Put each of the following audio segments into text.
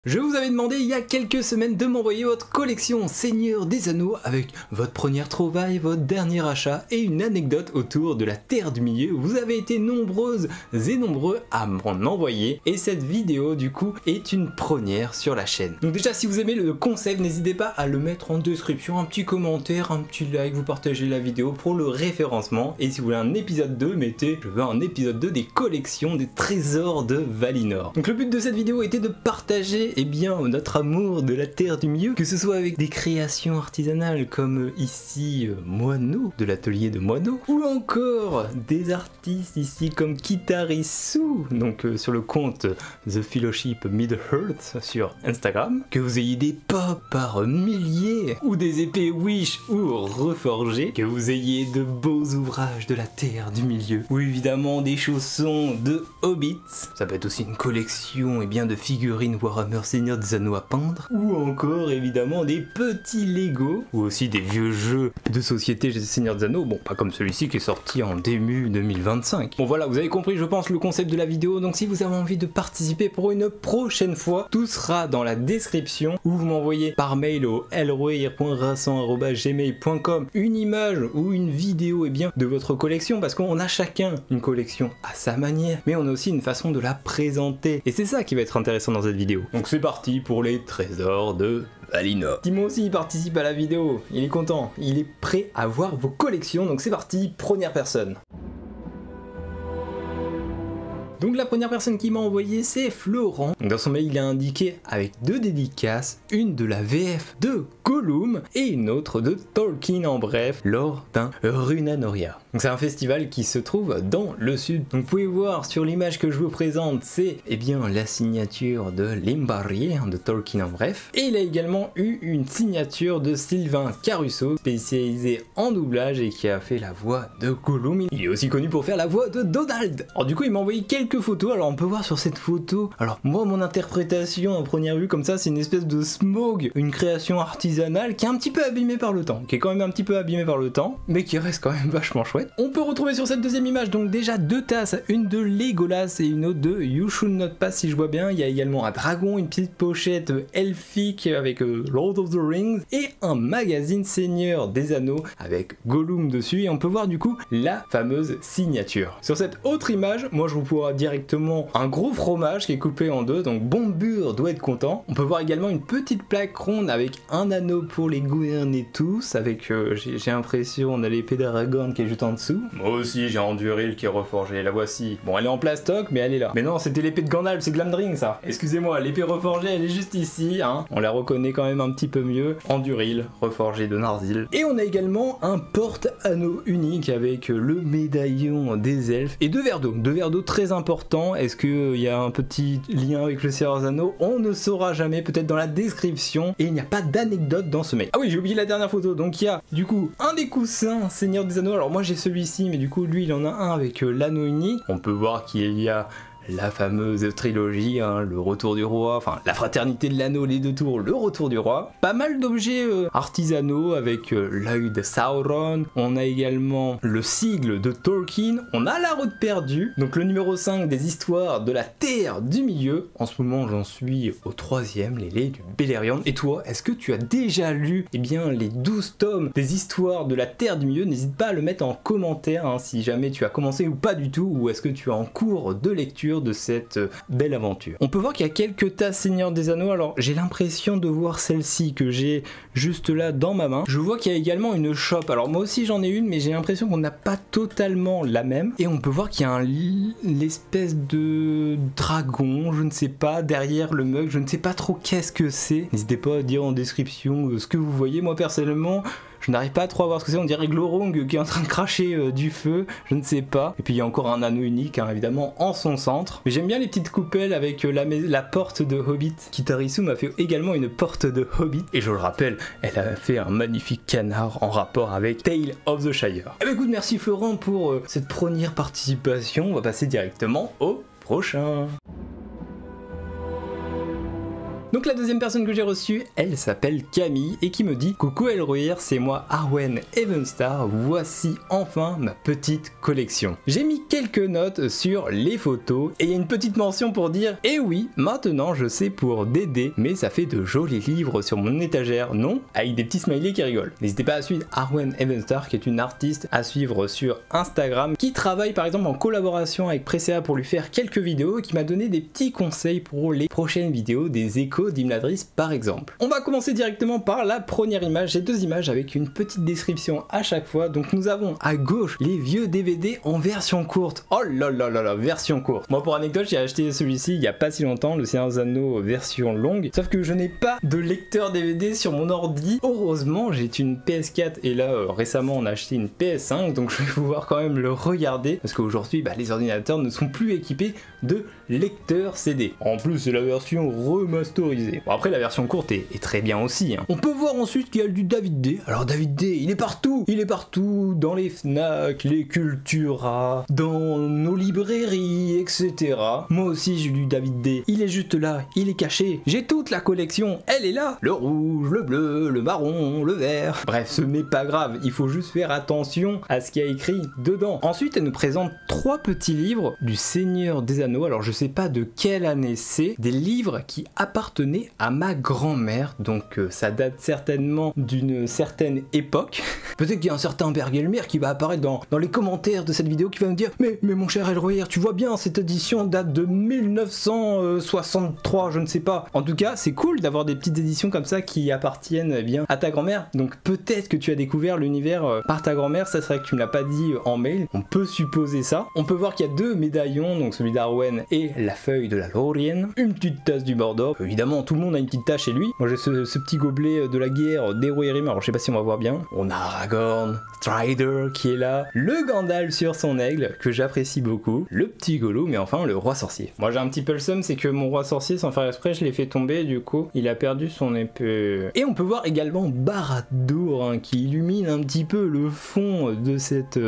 Je vous avais demandé il y a quelques semaines de m'envoyer votre collection Seigneur des Anneaux avec votre première trouvaille, votre dernier achat et une anecdote autour de la Terre du Milieu. Vous avez été nombreuses et nombreux à m'en envoyer et cette vidéo du coup est une première sur la chaîne. Donc déjà si vous aimez le concept, n'hésitez pas à le mettre en description, un petit commentaire, un petit like, vous partagez la vidéo pour le référencement et si vous voulez un épisode 2, mettez je veux un épisode 2 des collections des trésors de Valinor. Donc le but de cette vidéo était de partager bien notre amour de la Terre du Milieu, que ce soit avec des créations artisanales comme ici Moineau, de l'atelier de Moineau, ou encore des artistes ici comme Kitarisu, donc sur le compte The Fellowship Middle-earth sur Instagram, que vous ayez des pops par milliers, ou des épées Wish ou reforgées, que vous ayez de beaux ouvrages de la Terre du Milieu, ou évidemment des chaussons de Hobbit, ça peut être aussi une collection et bien de figurines Warhammer Seigneur des Anneaux à peindre, ou encore évidemment des petits Lego, ou aussi des vieux jeux de société Seigneur des Anneaux, bon pas comme celui-ci qui est sorti en début 2025. Bon voilà, vous avez compris je pense le concept de la vidéo, donc si vous avez envie de participer pour une prochaine fois, tout sera dans la description, ou vous m'envoyez par mail au elroir.rassan@gmail.com une image ou une vidéo et bien de votre collection, parce qu'on a chacun une collection à sa manière, mais on a aussi une façon de la présenter, et c'est ça qui va être intéressant dans cette vidéo. Donc c'est parti pour les trésors de Valinor. Timon aussi participe à la vidéo, il est content, il est prêt à voir vos collections, donc c'est parti, première personne. Donc la première personne qui m'a envoyé c'est Florent. Dans son mail il a indiqué avec deux dédicaces, une de la VF de Gollum et une autre de Tolkien en bref, lors d'un Runanoria. Donc c'est un festival qui se trouve dans le sud. Donc vous pouvez voir sur l'image que je vous présente, c'est bien la signature de Limbarrier de Tolkien en bref. Et il a également eu une signature de Sylvain Caruso, spécialisé en doublage et qui a fait la voix de Gollum. Il est aussi connu pour faire la voix de Donald. Alors du coup il m'a envoyé quelques photos, alors on peut voir sur cette photo, alors moi mon interprétation en première vue comme ça c'est une espèce de smog, une création artisanale qui est un petit peu abîmée par le temps, qui est quand même un petit peu abîmée par le temps, mais qui reste quand même vachement chouette. On peut retrouver sur cette deuxième image donc déjà deux tasses, une de Legolas et une autre de You Should Not Pass si je vois bien, il y a également un dragon, une petite pochette elfique avec Lord of the Rings et un magazine Seigneur des Anneaux avec Gollum dessus et on peut voir du coup la fameuse signature. Sur cette autre image, moi je vous pourrai directement un gros fromage qui est coupé en deux, donc Bombur doit être content. On peut voir également une petite plaque ronde avec un anneau pour les gouverner tous, avec j'ai l'impression on a l'épée d'Aragorn qui est juste en dessous. Moi aussi j'ai Anduril qui est reforgée, la voici. Bon elle est en plastoc mais elle est là. Mais non c'était l'épée de Gandalf, c'est Glamdring ça. Excusez-moi, l'épée reforgée elle est juste ici, hein. On la reconnaît quand même un petit peu mieux. Anduril, reforgé de Narsil. Et on a également un porte-anneau unique avec le médaillon des elfes et deux verres d'eau très importants. Est-ce qu'il y a un petit lien avec le Seigneur des Anneaux? On ne saura jamais, peut-être dans la description. Et il n'y a pas d'anecdote dans ce mail. Ah oui, j'ai oublié la dernière photo. Donc il y a du coup un des coussins Seigneur des Anneaux. Alors moi j'ai celui-ci, mais du coup lui il en a un avec l'anneau unique. On peut voir qu'il y a la fameuse trilogie, hein, le retour du roi, enfin la fraternité de l'anneau, les deux tours, le retour du roi. Pas mal d'objets artisanaux avec l'œil de Sauron. On a également le sigle de Tolkien. On a la route perdue. Donc le numéro 5 des histoires de la Terre du Milieu. En ce moment j'en suis au 3e, les laits du Beleriand. Et toi, est-ce que tu as déjà lu les 12 tomes des histoires de la Terre du Milieu? N'hésite pas à le mettre en commentaire hein, si jamais tu as commencé ou pas du tout, ou est-ce que tu es en cours de lecture de cette belle aventure. On peut voir qu'il y a quelques tasses Seigneur des Anneaux, alors j'ai l'impression de voir celle-ci que j'ai juste là dans ma main. Je vois qu'il y a également une chope, alors moi aussi j'en ai une mais j'ai l'impression qu'on n'a pas totalement la même et on peut voir qu'il y a l'espèce de dragon, je ne sais pas, derrière le mug, je ne sais pas trop qu'est-ce que c'est. N'hésitez pas à dire en description ce que vous voyez. Moi personnellement je n'arrive pas trop à voir ce que c'est, on dirait Glorong qui est en train de cracher du feu, je ne sais pas. Et puis il y a encore un anneau unique, hein, évidemment, en son centre. Mais j'aime bien les petites coupelles avec la porte de Hobbit. Kitarisu m'a fait également une porte de Hobbit. Et je le rappelle, elle a fait un magnifique canard en rapport avec Tale of the Shire. Et bien écoute, merci Florent pour cette première participation. On va passer directement au prochain. Donc la deuxième personne que j'ai reçue, elle s'appelle Camille et qui me dit: coucou Elrohir, c'est moi Arwen Evenstar, voici enfin ma petite collection. J'ai mis quelques notes sur les photos et il y a une petite mention pour dire: eh oui, maintenant je sais pour Dédé, mais ça fait de jolis livres sur mon étagère, non? Avec des petits smileys qui rigolent. N'hésitez pas à suivre Arwen Evenstar, qui est une artiste à suivre sur Instagram, qui travaille par exemple en collaboration avec Presea pour lui faire quelques vidéos et qui m'a donné des petits conseils pour les prochaines vidéos des échos d'Imladris par exemple. On va commencer directement par la première image. J'ai deux images avec une petite description à chaque fois. Donc nous avons à gauche les vieux DVD en version courte. Oh là là là là, version courte. Moi pour anecdote, j'ai acheté celui-ci il y a pas si longtemps, le Seigneur des Anneaux version longue. Sauf que je n'ai pas de lecteur DVD sur mon ordi. Heureusement, j'ai une PS4 et là récemment on a acheté une PS5, donc je vais pouvoir quand même le regarder parce qu'aujourd'hui les ordinateurs ne sont plus équipés de lecteur CD. En plus c'est la version remasterisée. Bon, après la version courte est très bien aussi. On peut voir ensuite qu'il y a du David D. Alors David D, il est partout dans les Fnac, les Cultura, dans nos librairies, etc. Moi aussi j'ai du David D. Il est juste là, il est caché. J'ai toute la collection, elle est là. Le rouge, le bleu, le marron, le vert. Bref, ce n'est pas grave, il faut juste faire attention à ce qu'il y a écrit dedans. Ensuite, elle nous présente trois petits livres du Seigneur des Anneaux. Alors je sais pas de quelle année c'est, des livres qui appartenaient à ma grand-mère, donc ça date certainement d'une certaine époque. Peut-être qu'il y a un certain Bergelmir qui va apparaître dans les commentaires de cette vidéo qui va me dire: mais mon cher Elrohir, tu vois bien, cette édition date de 1963, je ne sais pas. En tout cas, c'est cool d'avoir des petites éditions comme ça qui appartiennent bien à ta grand-mère. Donc peut-être que tu as découvert l'univers par ta grand-mère, ça serait que tu me l'as pas dit en mail. On peut supposer ça. On peut voir qu'il y a deux médaillons, donc celui d'Arwen et la feuille de la Lorien, une petite tasse du Mordor. Évidemment, tout le monde a une petite tasse chez lui. Moi j'ai ce petit gobelet de la guerre d'Erohir, alors je sais pas si on va voir bien. On a Aragorn, Strider qui est là, le Gandalf sur son aigle que j'apprécie beaucoup, le petit Gollum, mais enfin le roi sorcier. Moi j'ai un petit peu le seum, c'est que mon roi sorcier, sans faire exprès, je l'ai fait tomber, du coup il a perdu son épée. Et on peut voir également Barad-dûr qui illumine un petit peu le fond de cette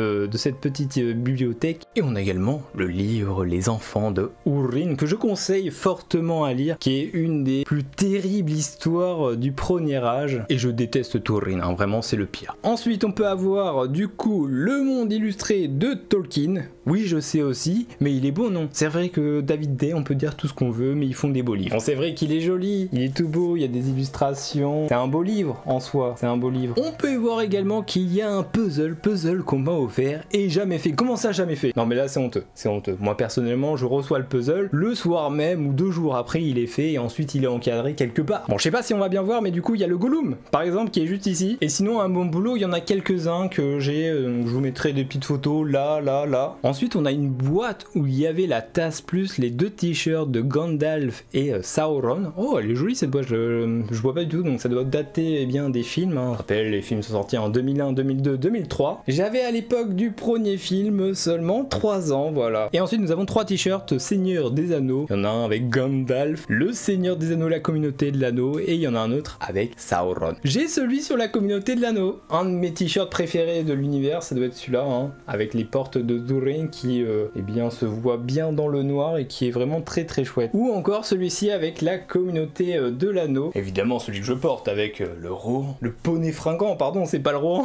petite bibliothèque. Et on a également le livre Les Enfants de Húrin que je conseille fortement à lire, qui est une des plus terribles histoires du premier âge. Et je déteste Húrin, hein, vraiment c'est le pire. Ensuite on peut avoir du coup le monde illustré de Tolkien. Oui je sais aussi, mais il est beau non? C'est vrai que David D, on peut dire tout ce qu'on veut, mais ils font des beaux livres. Bon, c'est vrai qu'il est joli, il est tout beau, il y a des illustrations. C'est un beau livre en soi, c'est un beau livre. On peut voir également qu'il y a un puzzle qu'on m'a offert et jamais fait. Comment ça jamais fait? Non mais là c'est honteux, c'est honteux. Moi personnellement je reçois le puzzle, le soir même ou 2 jours après il est fait et ensuite il est encadré quelque part. Bon je sais pas si on va bien voir, mais du coup il y a le Gollum par exemple qui est juste ici. Et sinon un bon boulot, il y en a quelques-uns que j'ai, je vous mettrai des petites photos là. Ensuite on a une boîte où il y avait la tasse plus les deux t-shirts de Gandalf et Sauron. Oh elle est jolie cette boîte, je vois pas du tout, donc ça doit dater bien des films. Je rappelle, les films sont sortis en 2001, 2002, 2003. J'avais à l'époque du premier film seulement 3 ans, voilà. Et ensuite nous avons 3 t-shirts Seigneur des Anneaux. Il y en a un avec Gandalf, le Seigneur des Anneaux, la communauté de l'anneau, et il y en a un autre avec Sauron. J'ai celui sur la communauté de l'anneau. Un de mes t-shirts préférés de l'univers, ça doit être celui-là, hein, avec les portes de Durin qui eh bien, se voit bien dans le noir et qui est vraiment très très chouette. Ou encore celui-ci avec la communauté de l'anneau. Évidemment celui que je porte avec le poney fringant, pardon, c'est pas le Rohan.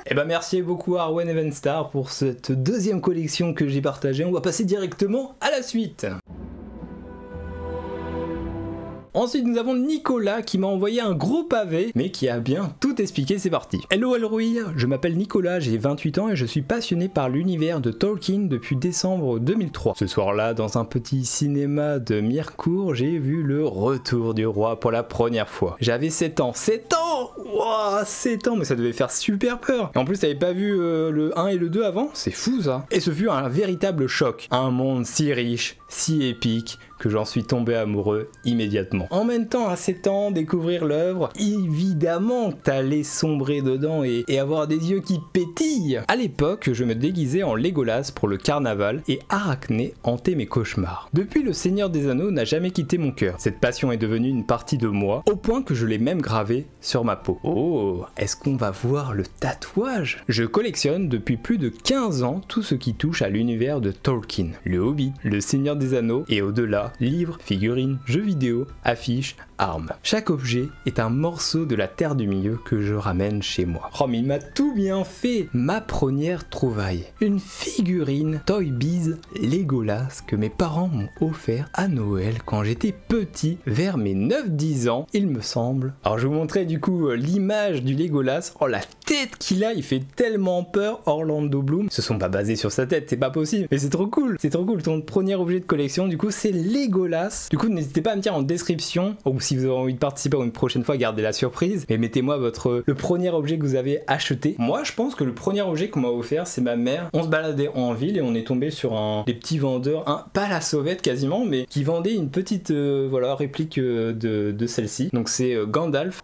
Et bah merci beaucoup à Arwen Evenstar pour cette deuxième collection que j'ai partagée. On va passer directement à la suite. Ensuite nous avons Nicolas qui m'a envoyé un gros pavé mais qui a bien tout expliqué, c'est parti. Hello Elrohir, je m'appelle Nicolas, j'ai 28 ans et je suis passionné par l'univers de Tolkien depuis décembre 2003. Ce soir-là, dans un petit cinéma de Mirecourt, j'ai vu le Retour du Roi pour la première fois. J'avais 7 ans. 7 ans! Wow, 7 ans, mais ça devait faire super peur. Et en plus t'avais pas vu le 1 et le 2 avant? C'est fou ça. Et ce fut un véritable choc. Un monde si riche, si épique, que j'en suis tombé amoureux immédiatement. En même temps, à 7 ans, découvrir l'œuvre, évidemment t'allais sombrer dedans et avoir des yeux qui pétillent. À l'époque, je me déguisais en Legolas pour le carnaval et Arachné hantait mes cauchemars. Depuis, le Seigneur des Anneaux n'a jamais quitté mon cœur. Cette passion est devenue une partie de moi, au point que je l'ai même gravé sur ma peau. Oh, est-ce qu'on va voir le tatouage? Je collectionne depuis plus de 15 ans tout ce qui touche à l'univers de Tolkien. Le Hobbit, le Seigneur des des Anneaux et au-delà, livres, figurines, jeux vidéo, affiches, armes. Chaque objet est un morceau de la Terre du Milieu que je ramène chez moi. Oh mais il m'a tout bien fait. Ma première trouvaille, une figurine Toy Biz Legolas que mes parents m'ont offert à Noël quand j'étais petit, vers mes 9-10 ans il me semble. Alors je vous montrais du coup l'image du Legolas. Oh la tête qu'il a, il fait tellement peur. Orlando Bloom, ils se sont pas basés sur sa tête, c'est pas possible, mais c'est trop cool, c'est trop cool. Ton premier objet de collection du coup c'est Legolas. Du coup n'hésitez pas à me dire en description, ou si vous avez envie de participer une prochaine fois, gardez la surprise, mais mettez-moi le premier objet que vous avez acheté. Moi je pense que le premier objet qu'on m'a offert c'est ma mère. On se baladait en ville et on est tombé sur des petits vendeurs, pas la sauvette quasiment, mais qui vendait une petite voilà, réplique de celle-ci. Donc c'est Gandalf.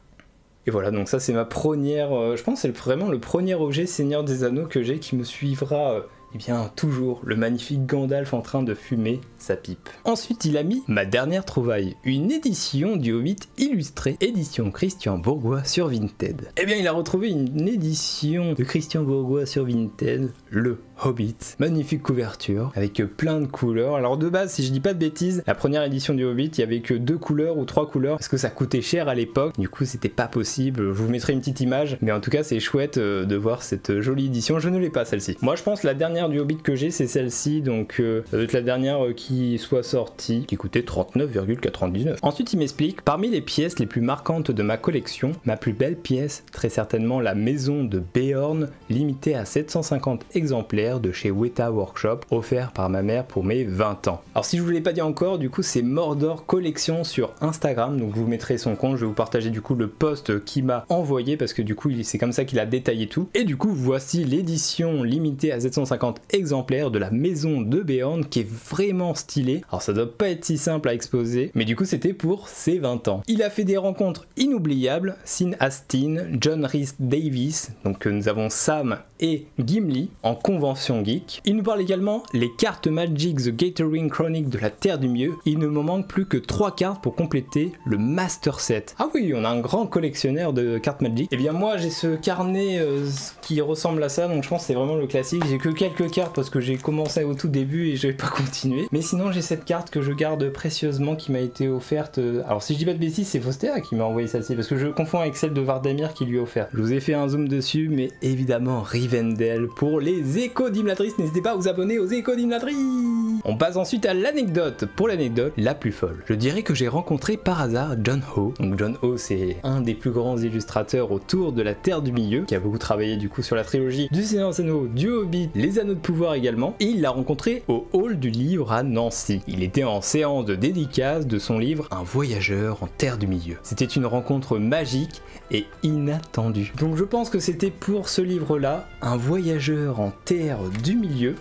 Et voilà, donc ça c'est ma première, je pense que c'est vraiment le premier objet Seigneur des Anneaux que j'ai qui me suivra eh bien toujours, le magnifique Gandalf en train de fumer sa pipe. Ensuite il a mis ma dernière trouvaille, une édition du Hobbit illustrée, édition Christian Bourgois sur Vinted. Eh bien il a retrouvé une édition de Christian Bourgois sur Vinted, le Hobbit, magnifique couverture avec plein de couleurs. Alors de base, si je dis pas de bêtises, la première édition du Hobbit, il y avait que 2 couleurs ou 3 couleurs parce que ça coûtait cher à l'époque. Du coup, c'était pas possible. Je vous mettrai une petite image, mais en tout cas, c'est chouette de voir cette jolie édition. Je ne l'ai pas celle-ci. Moi, je pense que la dernière du Hobbit que j'ai, c'est celle-ci, donc ça doit être la dernière qui soit sortie, qui coûtait 39,99. Ensuite, il m'explique, parmi les pièces les plus marquantes de ma collection, ma plus belle pièce, très certainement la maison de Beorn, limitée à 750 exemplaires de chez Weta Workshop, offert par ma mère pour mes 20 ans. Alors si je vous l'ai pas dit encore, du coup c'est Mordor Collection sur Instagram, donc je vous mettrai son compte, je vais vous partager du coup le post qu'il m'a envoyé parce que du coup c'est comme ça qu'il a détaillé tout. Et du coup voici l'édition limitée à 750 exemplaires de la maison de Beorn qui est vraiment stylée. Alors ça doit pas être si simple à exposer, mais du coup c'était pour ses 20 ans. Il a fait des rencontres inoubliables, Sean Astin, John Rhys Davis, donc nous avons Sam et Gimli en convention geek. Il nous parle également les cartes Magic The Gathering Chronicle de la Terre du Milieu. Il ne me manque plus que 3 cartes pour compléter le Master Set. Ah oui, on a un grand collectionneur de cartes Magic. Et bien moi j'ai ce carnet qui ressemble à ça, donc je pense que c'est vraiment le classique. J'ai que quelques cartes parce que j'ai commencé au tout début et je vais pas continuer. Mais sinon j'ai cette carte que je garde précieusement qui m'a été offerte. Alors si je dis pas de bêtises, c'est Fostea qui m'a envoyé celle-ci parce que je confonds avec celle de Vardamir qui lui a offert. Je vous ai fait un zoom dessus, mais évidemment Rivendell pour les échos d'Imladris, n'hésitez pas à vous abonner aux échos d'Imladris. On passe ensuite à l'anecdote. Pour l'anecdote la plus folle, je dirais que j'ai rencontré par hasard John Ho. Donc John Ho c'est un des plus grands illustrateurs autour de la Terre du Milieu, qui a beaucoup travaillé du coup sur la trilogie du Seigneur des Anneaux, du Hobbit, les Anneaux de Pouvoir également, et il l'a rencontré au hall du livre à Nancy. Il était en séance de dédicace de son livre Un voyageur en Terre du Milieu. C'était une rencontre magique et inattendue. Donc je pense que c'était pour ce livre là, Un voyageur en Terre du Milieu.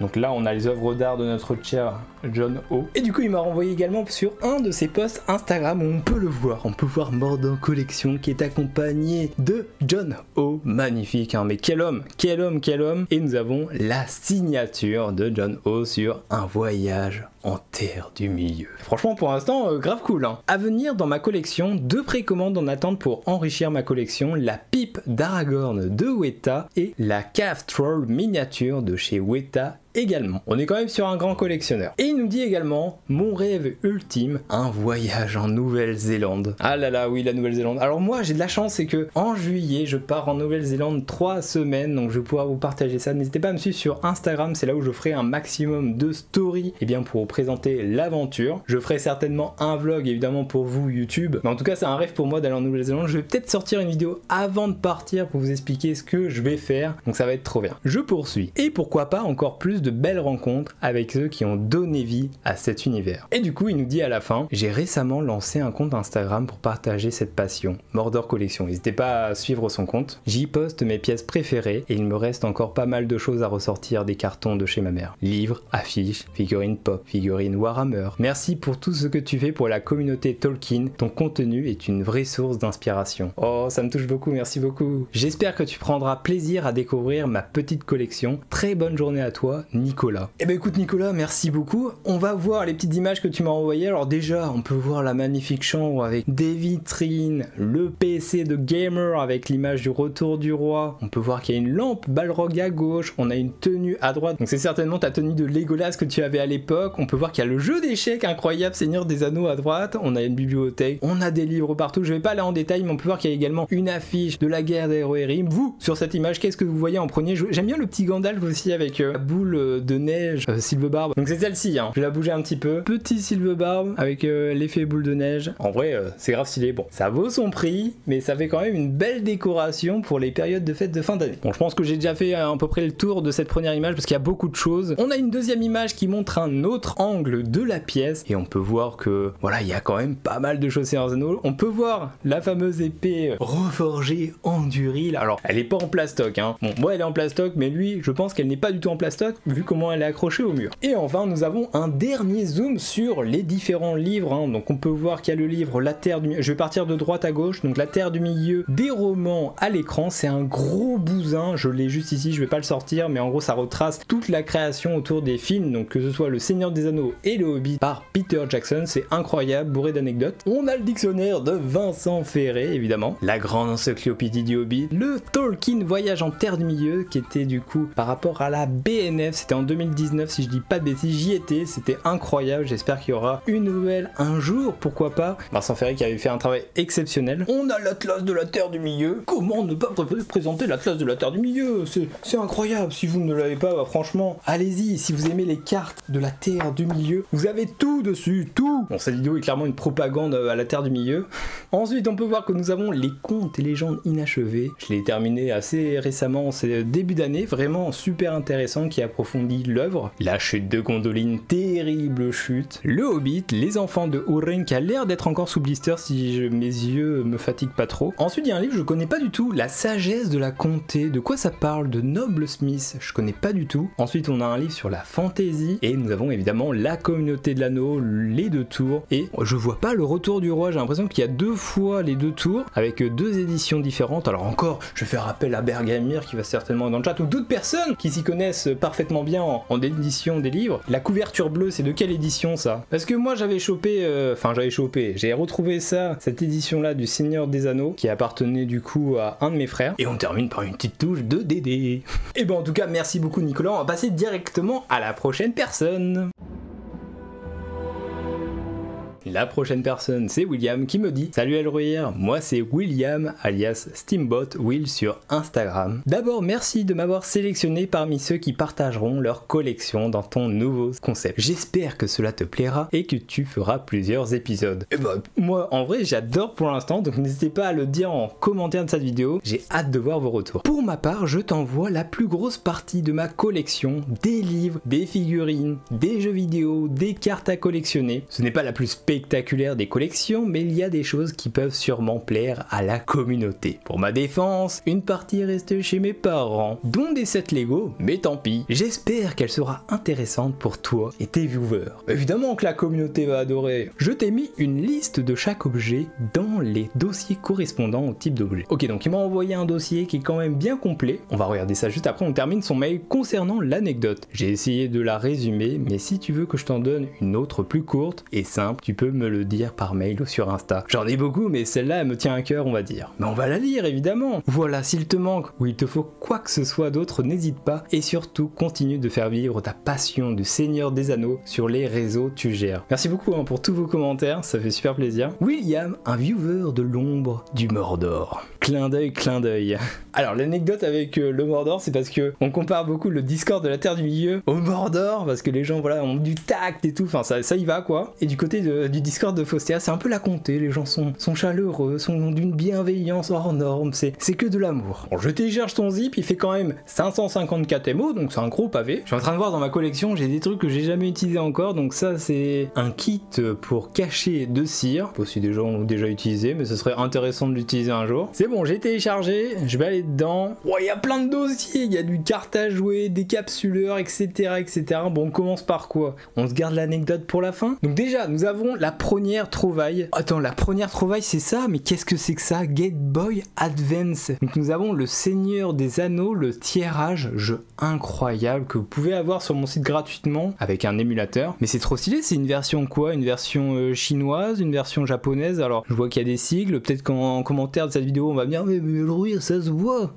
Donc là on a les œuvres d'art de notre cher John Ho. Et du coup il m'a renvoyé également sur un de ses posts Instagram où on peut le voir. On peut voir Mordor Collection qui est accompagné de John Ho. Magnifique hein, mais quel homme, quel homme, quel homme. Et nous avons la signature de John Ho sur Un voyage en Terre du Milieu. Franchement pour l'instant grave cool hein. À venir dans ma collection, 2 précommandes en attente pour enrichir ma collection, la pipe d'Aragorn de Weta et la Cave Troll miniature de chez Weta également. On est quand même sur un grand collectionneur. Et il nous dit également mon rêve ultime, un voyage en Nouvelle-Zélande. Ah là là, oui, la Nouvelle-Zélande. Alors moi, j'ai de la chance, c'est que en juillet, je pars en Nouvelle-Zélande 3 semaines, donc je vais pouvoir vous partager ça. N'hésitez pas à me suivre sur Instagram, c'est là où je ferai un maximum de stories, et bien pour vous présenter l'aventure. Je ferai certainement un vlog évidemment pour vous YouTube, mais en tout cas, c'est un rêve pour moi d'aller en Nouvelle-Zélande. Je vais peut-être sortir une vidéo avant de partir pour vous expliquer ce que je vais faire, donc ça va être trop bien. Je poursuis. Et pourquoi pas encore plus de belles rencontres avec ceux qui ont donné vie à cet univers. Et du coup, il nous dit à la fin, j'ai récemment lancé un compte Instagram pour partager cette passion, Mordor Collection. N'hésitez pas à suivre son compte. J'y poste mes pièces préférées et il me reste encore pas mal de choses à ressortir des cartons de chez ma mère. Livres, affiches, figurines pop, figurines Warhammer. Merci pour tout ce que tu fais pour la communauté Tolkien. Ton contenu est une vraie source d'inspiration. Oh, ça me touche beaucoup, merci beaucoup. J'espère que tu prendras plaisir à découvrir ma petite collection. Très bonne journée à toi, Nicolas. Eh ben écoute Nicolas, merci beaucoup. On va voir les petites images que tu m'as envoyées. Alors déjà, on peut voir la magnifique chambre avec des vitrines, le PC de gamer avec l'image du retour du roi. On peut voir qu'il y a une lampe Balrog à gauche, on a une tenue à droite. Donc c'est certainement ta tenue de Legolas que tu avais à l'époque. On peut voir qu'il y a le jeu d'échecs incroyable Seigneur des Anneaux à droite, on a une bibliothèque, on a des livres partout, je vais pas aller en détail, mais on peut voir qu'il y a également une affiche de la guerre des Rohirrim. Vous, sur cette image, qu'est-ce que vous voyez en premier? J'aime bien le petit Gandalf aussi avec la boule de neige, Sylvebarbe. Donc c'est celle-ci, hein. Je vais la bouger un petit peu. Petit Sylvebarbe avec l'effet boule de neige. En vrai, c'est grave stylé. Bon, ça vaut son prix, mais ça fait quand même une belle décoration pour les périodes de fête de fin d'année. Bon, je pense que j'ai déjà fait à peu près le tour de cette première image parce qu'il y a beaucoup de choses. On a une deuxième image qui montre un autre angle de la pièce et on peut voir que voilà, il y a quand même pas mal de choses Seigneur des Anneaux. On peut voir la fameuse épée reforgée en duril. Alors, elle est pas en plastoc, hein. Bon, moi elle est en plastoc, mais lui, je pense qu'elle n'est pas du tout en plastoc vu comment elle est accrochée au mur. Et enfin, nous avons un dernier zoom sur les différents livres, hein. Donc on peut voir qu'il y a le livre La Terre du Milieu. Je vais partir de droite à gauche. Donc La Terre du Milieu, des romans à l'écran. C'est un gros bousin. Je l'ai juste ici, je vais pas le sortir, mais en gros ça retrace toute la création autour des films. Donc que ce soit Le Seigneur des Anneaux et Le Hobbit par Peter Jackson, c'est incroyable, bourré d'anecdotes. On a le dictionnaire de Vincent Ferré, évidemment. La grande encyclopédie du Hobbit. Le Tolkien Voyage en Terre du Milieu, qui était du coup par rapport à la BNF. C'était en 2019, si je dis pas de bêtises, j'y étais. C'était incroyable. J'espère qu'il y aura une nouvelle un jour, pourquoi pas. Vincent Ferré qui avait fait un travail exceptionnel. On a l'Atlas de la Terre du Milieu. Comment ne pas présenter l'Atlas de la Terre du Milieu? C'est incroyable. Si vous ne l'avez pas, bah, franchement, allez-y. Si vous aimez les cartes de la Terre du Milieu, vous avez tout dessus, tout. Bon, cette vidéo est clairement une propagande à la Terre du Milieu. Ensuite, on peut voir que nous avons les contes et légendes inachevés. Je l'ai terminé assez récemment, c'est début d'année, vraiment super intéressant, qui approfondit l'œuvre. La chute de Gondolin, terrible chute. Le Hobbit, les enfants de Húrin, qui a l'air d'être encore sous blister si mes yeux me fatiguent pas trop. Ensuite, il y a un livre que je connais pas du tout, La sagesse de la comté. De quoi ça parle? De Noble Smith, je connais pas du tout. Ensuite, on a un livre sur la fantasy et nous avons évidemment La Communauté de l'Anneau, les deux tours. Et je vois pas Le Retour du Roi, j'ai l'impression qu'il y a deux fois les deux tours avec deux éditions différentes. Alors encore, je fais rappel à Bergamir qui va certainement dans le chat ou d'autres personnes qui s'y connaissent parfaitement bien en édition des livres. La couverture bleue, c'est de quelle édition ça? Parce que moi j'avais chopé, j'ai retrouvé ça, cette édition là du Seigneur des Anneaux qui appartenait du coup à un de mes frères. Et on termine par une petite touche de Dédé. Et ben en tout cas merci beaucoup Nicolas, on va passer directement à la prochaine personne. La prochaine personne, c'est William qui me dit « Salut Elrohir, moi c'est William alias Steambot Will sur Instagram. D'abord merci de m'avoir sélectionné parmi ceux qui partageront leur collection dans ton nouveau concept. J'espère que cela te plaira et que tu feras plusieurs épisodes. » Et bah moi en vrai j'adore pour l'instant, donc n'hésitez pas à le dire en commentaire de cette vidéo, j'ai hâte de voir vos retours. Pour ma part, je t'envoie la plus grosse partie de ma collection, des livres, des figurines, des jeux vidéo, des cartes à collectionner. Ce n'est pas la plus spectaculaire des collections, mais il y a des choses qui peuvent sûrement plaire à la communauté. Pour ma défense, une partie est restée chez mes parents, dont des sets Lego, mais tant pis. J'espère qu'elle sera intéressante pour toi et tes viewers. Évidemment que la communauté va adorer. Je t'ai mis une liste de chaque objet dans les dossiers correspondant au type d'objet. Ok, donc il m'a envoyé un dossier qui est quand même bien complet. On va regarder ça juste après, on termine son mail concernant l'anecdote. J'ai essayé de la résumer, mais si tu veux que je t'en donne une autre plus courte et simple, tu peux me le dire par mail ou sur Insta. J'en ai beaucoup, mais celle-là, elle me tient à cœur, on va dire. Mais on va la lire, évidemment. Voilà, s'il te manque ou il te faut quoi que ce soit d'autre, n'hésite pas. Et surtout, continue de faire vivre ta passion du Seigneur des Anneaux sur les réseaux, tu gères. Merci beaucoup pour tous vos commentaires, ça fait super plaisir. William, un viewer de l'ombre du Mordor. Clin d'œil, clin d'œil. Alors, l'anecdote avec le Mordor, c'est parce que on compare beaucoup le Discord de la Terre du Milieu au Mordor, parce que les gens, voilà, ont du tact et tout, enfin, ça y va, quoi. Et du côté du Discord de Faustéa, c'est un peu la comté, les gens sont chaleureux, sont d'une bienveillance hors norme, c'est que de l'amour. Bon, je télécharge ton zip, il fait quand même 554 MO, donc c'est un gros pavé. Je suis en train de voir dans ma collection, j'ai des trucs que j'ai jamais utilisés encore, donc ça c'est un kit pour cacher de cire, si des gens l'ont déjà utilisé, mais ce serait intéressant de l'utiliser un jour. C'est bon, j'ai téléchargé, je vais aller dedans. Oh, il y a plein de dossiers, il y a du carte à jouer, des capsuleurs, etc., etc. Bon, on commence par quoi? On se garde l'anecdote pour la fin. Donc déjà, nous avons la première trouvaille. Attends, la première trouvaille, c'est ça? Mais qu'est-ce que c'est que ça? Game Boy Advance. Donc nous avons le Seigneur des Anneaux, le tirage, jeu incroyable que vous pouvez avoir sur mon site gratuitement avec un émulateur. Mais c'est trop stylé, c'est une version quoi? Une version chinoise, une version japonaise? Alors, je vois qu'il y a des sigles, peut-être qu'en commentaire de cette vidéo, va me dire mais oui, ça se voit.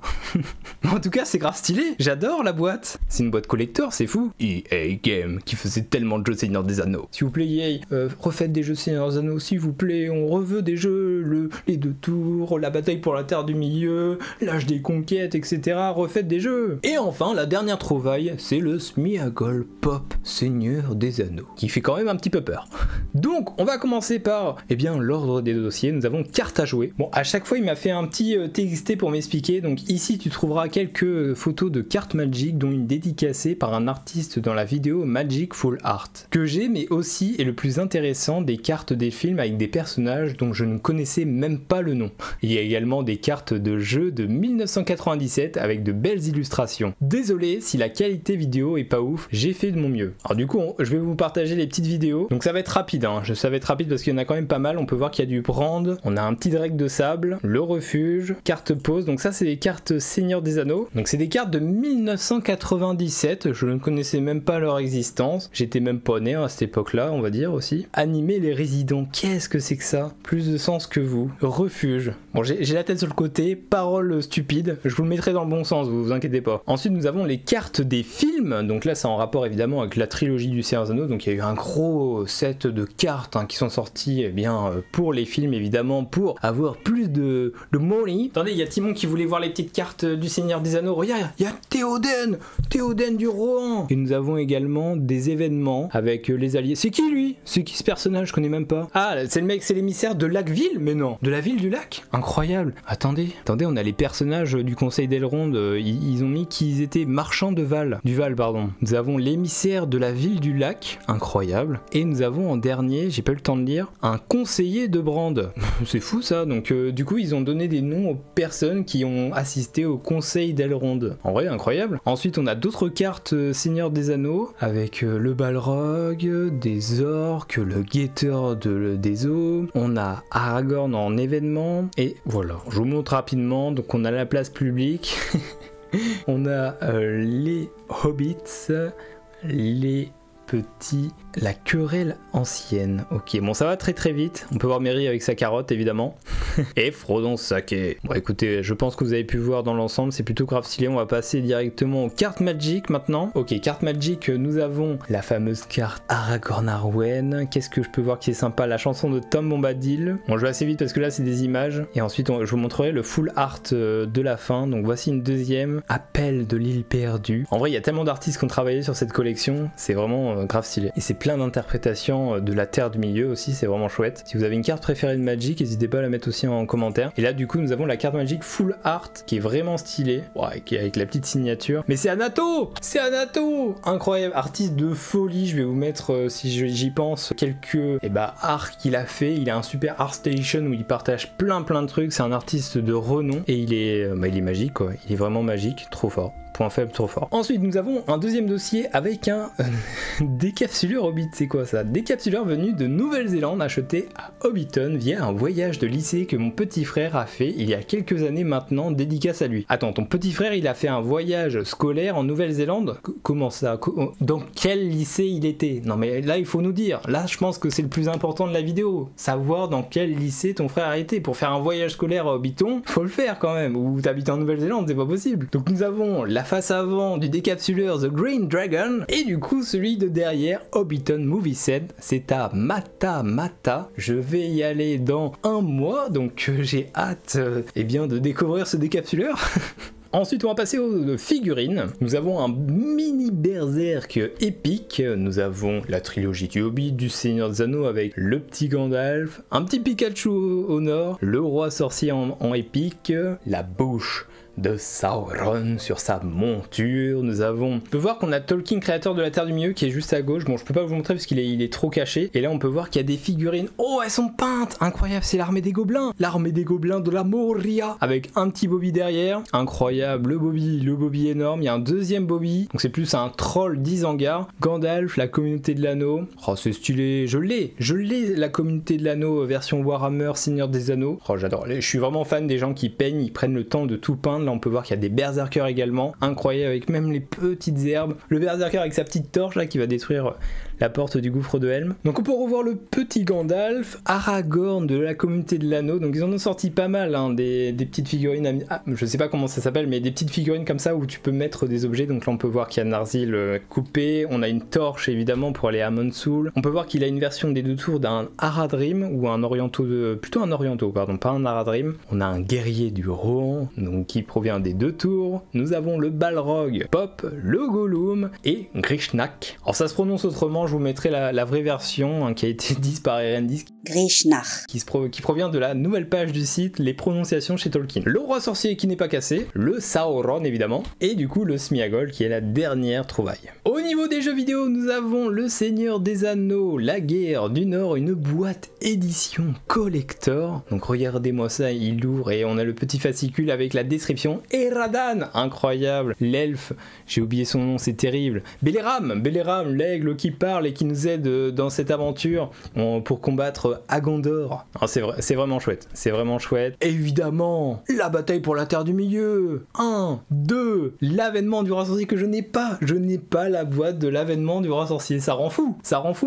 En tout cas, c'est grave stylé. J'adore la boîte. C'est une boîte collector, c'est fou. EA Game qui faisait tellement de jeux Seigneur des Anneaux. S'il vous plaît, EA, refaites des jeux Seigneur des Anneaux, s'il vous plaît. On reveut des jeux, les 2 tours, la bataille pour la terre du milieu, l'âge des conquêtes, etc. Refaites des jeux. Et enfin, la dernière trouvaille, c'est le Smeagol Pop Seigneur des Anneaux, qui fait quand même un petit peu peur. Donc, on va commencer par, eh bien, l'ordre des dossiers. Nous avons carte à jouer. Bon, à chaque fois, il m'a fait un petit TXT pour m'expliquer. Donc ici, tu trouveras quelques photos de cartes Magic, dont une dédicacée par un artiste dans la vidéo Magic Full Art, que j'ai, mais aussi, et le plus intéressant, des cartes des films avec des personnages dont je ne connaissais même pas le nom. Il y a également des cartes de jeux de 1997 avec de belles illustrations. Désolé si la qualité vidéo est pas ouf, j'ai fait de mon mieux. Alors du coup, je vais vous partager les petites vidéos. Donc ça va être rapide, hein. Ça va être rapide parce qu'il y en a quand même pas mal. On peut voir qu'il y a du brand, on a un petit Drake de sable, le refuge, carte pause. Donc ça, c'est des cartes Seigneur des Anneaux. Donc c'est des cartes de 1997. Je ne connaissais même pas leur existence. J'étais même pas né à cette époque-là, on va dire aussi. Animer les résidents, qu'est-ce que c'est que ça? Plus de sens que vous. Refuge. Bon, j'ai la tête sur le côté, parole stupide. Je vous le mettrai dans le bon sens, vous inquiétez pas. Ensuite, nous avons les cartes des films. Donc là, c'est en rapport évidemment avec la trilogie du Seigneur des Anneaux. Donc il y a eu un gros set de cartes qui sont sorties eh bien, pour les films, évidemment, pour avoir plus de money. Attendez, il y a Timon qui voulait voir les petites cartes du Seigneur des Anneaux. Regarde, il y a Théoden du Rohan. Et nous avons également des événements avec les alliés. C'est qui lui? C'est qui ce personnage? Je connais même pas. Ah, c'est le mec, c'est l'émissaire de Lac-Ville? Mais non, de la ville du lac? Incroyable. Attendez, on a les personnages du Conseil d'Elrond. Ils ont mis qu'ils étaient marchands du Val, pardon. Nous avons l'émissaire de la ville du lac. Incroyable. Et nous avons en dernier, j'ai pas eu le temps de lire, un conseiller de Brande. C'est fou ça. Donc du coup, ils ont donné des noms aux personnes qui ont assisté au Conseil d'Elrond. En vrai, incroyable. Ensuite, on a d'autres cartes Seigneur des Anneaux avec le Balrog, des orques, le guetteur des eaux. On a Aragorn en événement. Et voilà, je vous montre rapidement. Donc on a la place publique. On a les hobbits, les petits, la querelle ancienne. Ok, bon, ça va très très vite. On peut voir Merry avec sa carotte évidemment. Et Frodon Sake. Bon, écoutez, je pense que vous avez pu voir dans l'ensemble, c'est plutôt grave stylé. On va passer directement aux cartes Magic maintenant. Ok, carte Magic, nous avons la fameuse carte Aragorn Arwen. Qu'est-ce que je peux voir qui est sympa? La chanson de Tom Bombadil. Bon, je vais assez vite parce que là c'est des images. Et ensuite, je vous montrerai le full art de la fin. Donc voici une deuxième. Appel de l'île perdue. En vrai, il y a tellement d'artistes qui ont travaillé sur cette collection. C'est vraiment grave stylé. Et c'est plein d'interprétations de la Terre du Milieu aussi, c'est vraiment chouette. Si vous avez une carte préférée de Magic, n'hésitez pas à la mettre aussi en commentaire. Et là du coup nous avons la carte Magic Full Art qui est vraiment stylée, ouais, qui est avec la petite signature. Mais c'est Anato! C'est Anato! Incroyable, artiste de folie. Je vais vous mettre, si j'y pense, quelques arts qu'il a fait. Il a un super art station où il partage plein de trucs. C'est un artiste de renom et il est magique quoi. Il est vraiment magique, trop fort. Point faible, trop fort. Ensuite, nous avons un deuxième dossier avec un décapsuleur Hobbit. C'est quoi ça? Décapsuleur venu de Nouvelle-Zélande, acheté à Hobbiton via un voyage de lycée que mon petit frère a fait il y a quelques années maintenant, dédicace à lui. Attends, ton petit frère, il a fait un voyage scolaire en Nouvelle-Zélande? Comment ça? Dans quel lycée il était? Non mais là, il faut nous dire. Là, je pense que c'est le plus important de la vidéo. Savoir dans quel lycée ton frère a été. Pour faire un voyage scolaire à Hobbiton, faut le faire quand même. Ou t'habites en Nouvelle-Zélande, c'est pas possible. Donc nous avons la face avant du décapsuleur The Green Dragon et du coup celui de derrière Hobbiton Movie Set, c'est à Mata. Je vais y aller dans un mois, donc j'ai hâte de découvrir ce décapsuleur. Ensuite, on va passer aux figurines. Nous avons un mini berserk épique. Nous avons la trilogie du Hobbit, du Seigneur des Anneaux avec le petit Gandalf, un petit Pikachu au nord, le roi sorcier en épique, la bouche de Sauron sur sa monture. On peut voir qu'on a Tolkien, créateur de la Terre du Milieu, qui est juste à gauche. Bon, je peux pas vous montrer parce qu'il est trop caché. Et là, on peut voir qu'il y a des figurines. Oh, elles sont peintes! Incroyable, c'est l'armée des gobelins. L'armée des gobelins de la Moria. Avec un petit Bobby derrière. Incroyable, le Bobby énorme. Il y a un deuxième Bobby. Donc c'est plus un troll d'Isengard. Gandalf, la communauté de l'anneau. Oh, c'est stylé. Je l'ai, la communauté de l'anneau version Warhammer, Seigneur des Anneaux. Oh, j'adore. Je suis vraiment fan des gens qui peignent, ils prennent le temps de tout peindre. Là, on peut voir qu'il y a des berserkers également, incroyable, avec même les petites herbes. Le berserker avec sa petite torche là qui va détruire la porte du gouffre de Helm. Donc on peut revoir le petit Gandalf, Aragorn de la communauté de l'anneau, donc ils en ont sorti pas mal, hein, des petites figurines, je sais pas comment ça s'appelle, mais des petites figurines comme ça où tu peux mettre des objets. Donc là on peut voir qu'il y a Narsil coupé, on a une torche évidemment pour aller à Montsoul, on peut voir qu'il a une version des 2 tours d'un Haradrim ou un Oriento, plutôt un Oriento, pardon, pas un Haradrim. On a un guerrier du Rohan, donc qui provient des 2 tours. Nous avons le Balrog, Pop, le Gollum et Grishnak. Alors ça se prononce autrement, je vous mettrai la vraie version, hein, qui a été dite par Erendis. Grishnak. Qui provient de la nouvelle page du site, les prononciations chez Tolkien. Le roi sorcier qui n'est pas cassé, le Sauron évidemment, et du coup le Sméagol qui est la dernière trouvaille. Au niveau des jeux vidéo, nous avons le Seigneur des Anneaux, la guerre du Nord, une boîte édition collector. Donc regardez-moi ça, il ouvre et on a le petit fascicule avec la description. Eradan, incroyable, l'elfe, j'ai oublié son nom, c'est terrible. Béléram, l'aigle qui parle et qui nous aide dans cette aventure pour combattre Agandor. C'est vraiment chouette, c'est vraiment chouette. Évidemment, la bataille pour la Terre du Milieu. 1, 2, l'avènement du roi sorcier que je n'ai pas la boîte de l'avènement du roi sorcier, ça rend fou,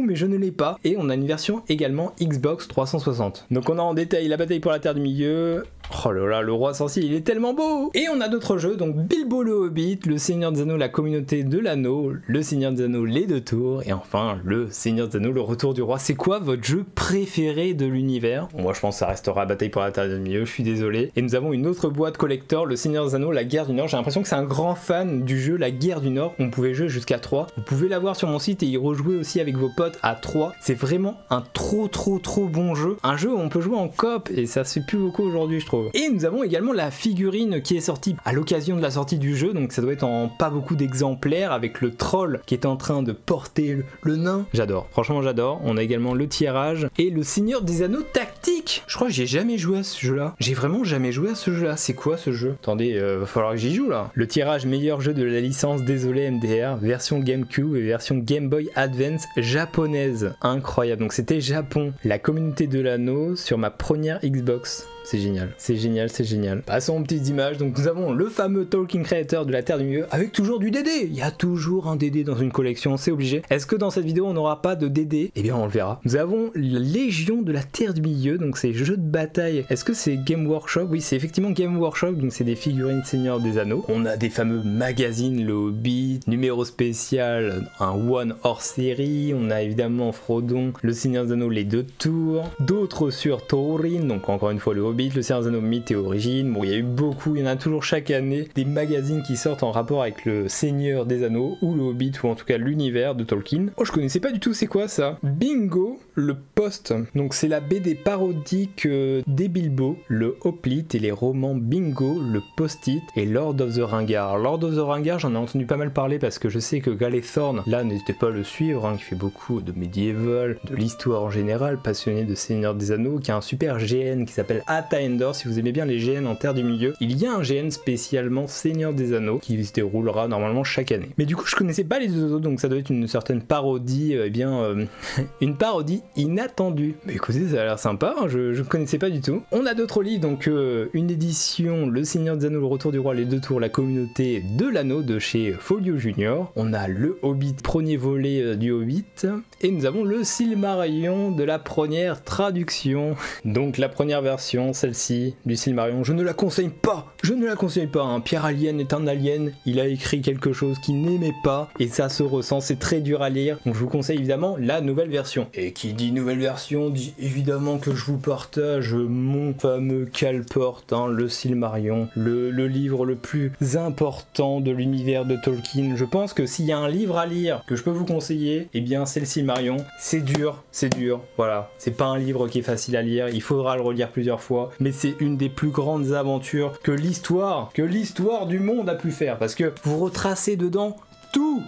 mais je ne l'ai pas. Et on a une version également Xbox 360. Donc on a en détail la bataille pour la Terre du Milieu. Oh là là, le roi sorcier, il est tellement beau. Et on a d'autres jeux, donc Bilbo le Hobbit, le Seigneur des Anneaux, la communauté de l'anneau, le Seigneur des Anneaux, les 2 tours, et enfin le Seigneur des Anneaux, le retour du roi. C'est quoi votre jeu préféré de l'univers? Moi je pense que ça restera Bataille pour la Terre du Milieu, je suis désolé. Et nous avons une autre boîte collector, le Seigneur des Anneaux, la guerre du Nord. J'ai l'impression que c'est un grand fan du jeu La guerre du Nord. On pouvait jouer jusqu'à 3. Vous pouvez l'avoir sur mon site et y rejouer aussi avec vos potes à 3. C'est vraiment un trop bon jeu. Un jeu où on peut jouer en coop et ça se fait plus beaucoup aujourd'hui, je trouve. Et nous avons également la figurine qui est sortie à l'occasion de la sortie du jeu, donc ça doit être en pas beaucoup d'exemplaires, avec le troll qui est en train de porter le nain. J'adore, franchement j'adore. On a également le tirage et le Seigneur des Anneaux tactique. Je crois que j'ai jamais joué à ce jeu là. J'ai vraiment jamais joué à ce jeu là. C'est quoi ce jeu? Attendez, va falloir que j'y joue là. Le tirage meilleur jeu de la licence, désolé MDR, version GameCube et version Game Boy Advance japonaise. Incroyable, donc c'était Japon. La communauté de l'anneau sur ma première Xbox. C'est génial, c'est génial, c'est génial. Passons aux petites images. Donc nous avons le fameux Tolkien Creator de la Terre du Milieu avec toujours du DD. Il y a toujours un DD dans une collection, c'est obligé. Est-ce que dans cette vidéo on n'aura pas de DD? Eh bien on le verra. Nous avons la Légion de la Terre du Milieu, donc c'est jeux de bataille. Est-ce que c'est Game Workshop? Oui, c'est effectivement Game Workshop, donc c'est des figurines Seigneur des Anneaux. On a des fameux magazines, le Hobbit, numéro spécial, un One hors série. On a évidemment Frodon, le Seigneur des Anneaux, les 2 tours. D'autres sur Thorin, donc encore une fois le Hobbit, le Seigneur des Anneaux, mythe et origine. Bon, il y a eu beaucoup, il y en a toujours chaque année des magazines qui sortent en rapport avec le Seigneur des Anneaux ou le Hobbit ou en tout cas l'univers de Tolkien. Oh, je connaissais pas du tout, c'est quoi ça? Bingo, le Post. Donc c'est la BD parodique des Bilbo, le Hoplite et les romans Bingo, le Post-it et Lord of the Ringard. Lord of the Ringard, j'en ai entendu pas mal parler parce que je sais que Galethorn, là n'hésitez pas à le suivre, hein, qui fait beaucoup de médiéval, de l'histoire en général, passionné de Seigneur des Anneaux, qui a un super GN qui s'appelle Athaendor. Si vous aimez bien les GN en Terre du Milieu, il y a un GN spécialement Seigneur des Anneaux qui se déroulera normalement chaque année. Mais du coup je connaissais pas les 2 autres, donc ça doit être une certaine parodie, une parodie inattendue. Mais écoutez, ça a l'air sympa, hein, je connaissais pas du tout. On a d'autres livres, donc une édition Le Seigneur des Anneaux, le retour du roi, les 2 tours, la communauté de l'anneau de chez Folio Junior. On a le Hobbit, premier volet du Hobbit, et nous avons le Silmarillion de la première traduction. Donc la première version, celle-ci, du Silmarillion, je ne la conseille pas, hein. Pierre Alien est un alien, il a écrit quelque chose qu'il n'aimait pas, et ça se ressent, c'est très dur à lire, donc je vous conseille évidemment la nouvelle version. Et qui dit nouvelle version, dit évidemment que je vous partage mon fameux calporte, hein, le Silmarillion, le livre le plus important de l'univers de Tolkien. Je pense que s'il y a un livre à lire que je peux vous conseiller, eh bien c'est le Silmarillion. C'est dur, voilà. C'est pas un livre qui est facile à lire, il faudra le relire plusieurs fois, mais c'est une des plus grandes aventures que l'histoire du monde a pu faire, parce que vous retracez dedans tout.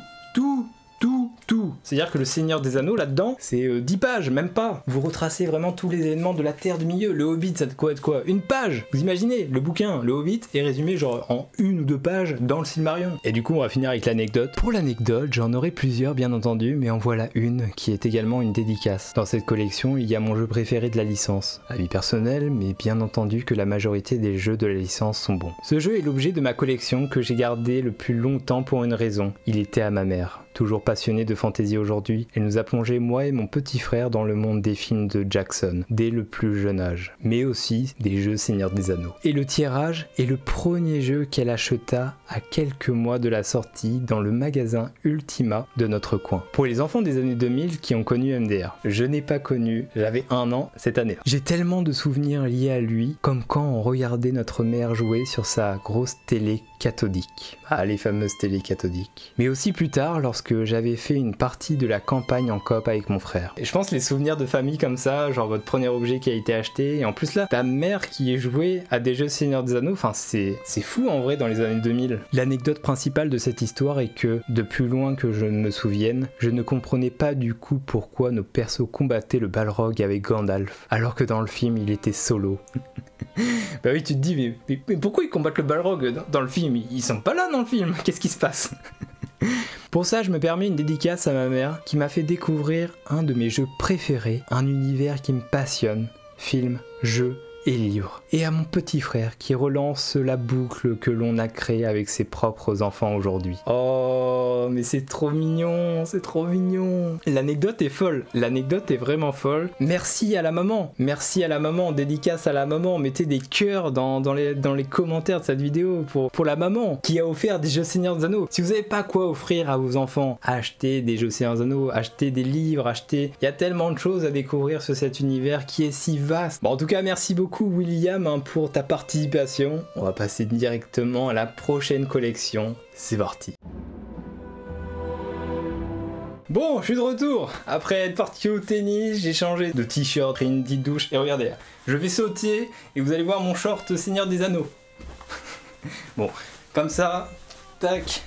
C'est-à-dire que le Seigneur des Anneaux, là-dedans, c'est 10 pages, même pas. Vous retracez vraiment tous les événements de la Terre du Milieu. Le Hobbit, ça doit être quoi? Une page. Vous imaginez, le bouquin, le Hobbit, est résumé genre en 1 ou 2 pages dans le Silmarillion. Et du coup, on va finir avec l'anecdote. Pour l'anecdote, j'en aurai plusieurs, bien entendu, mais en voilà une qui est également une dédicace. Dans cette collection, il y a mon jeu préféré de la licence. Avis personnel, mais bien entendu que la majorité des jeux de la licence sont bons. Ce jeu est l'objet de ma collection que j'ai gardé le plus longtemps pour une raison. Il était à ma mère. toujours passionné de fantasy aujourd'hui, elle nous a plongé, moi et mon petit frère, dans le monde des films de Jackson, dès le plus jeune âge, mais aussi des jeux Seigneur des Anneaux. Et le tirage est le premier jeu qu'elle acheta à quelques mois de la sortie dans le magasin Ultima de notre coin. Pour les enfants des années 2000 qui ont connu MDR, je n'ai pas connu, j'avais 1 an cette année. J'ai tellement de souvenirs liés à lui, comme quand on regardait notre mère jouer sur sa grosse télé cathodique. Ah, les fameuses télé cathodiques. Mais aussi plus tard, lorsque j'avais fait une partie de la campagne en coop avec mon frère. Et je pense les souvenirs de famille comme ça, genre votre premier objet qui a été acheté, et en plus là, ta mère qui est jouée à des jeux Seigneur des Anneaux, enfin c'est fou en vrai dans les années 2000. L'anecdote principale de cette histoire est que, de plus loin que je ne me souvienne, je ne comprenais pas du coup pourquoi nos persos combattaient le Balrog avec Gandalf, alors que dans le film il était solo. Bah oui, tu te dis, mais pourquoi ils combattent le Balrog dans le film? Ils sont pas là dans le film, qu'est-ce qui se passe? Pour ça, je me permets une dédicace à ma mère qui m'a fait découvrir un de mes jeux préférés, un univers qui me passionne, films, jeux et livres. Et à mon petit frère qui relance la boucle que l'on a créée avec ses propres enfants aujourd'hui. Oh, mais c'est trop mignon, c'est trop mignon. L'anecdote est folle, l'anecdote est vraiment folle. Merci à la maman, dédicace à la maman. Mettez des cœurs dans les commentaires de cette vidéo pour la maman qui a offert des jeux Seigneur des Anneaux. Si vous n'avez pas quoi offrir à vos enfants, achetez des jeux Seigneur des Anneaux, achetez des livres, achetez... Il y a tellement de choses à découvrir sur cet univers qui est si vaste. Bon, en tout cas, merci beaucoup William pour ta participation. On va passer directement à la prochaine collection. C'est parti. Bon, je suis de retour. Après être parti au tennis, j'ai changé de t-shirt, pris une petite douche et regardez, je vais sauter et vous allez voir mon short Seigneur des Anneaux. Bon, comme ça, tac.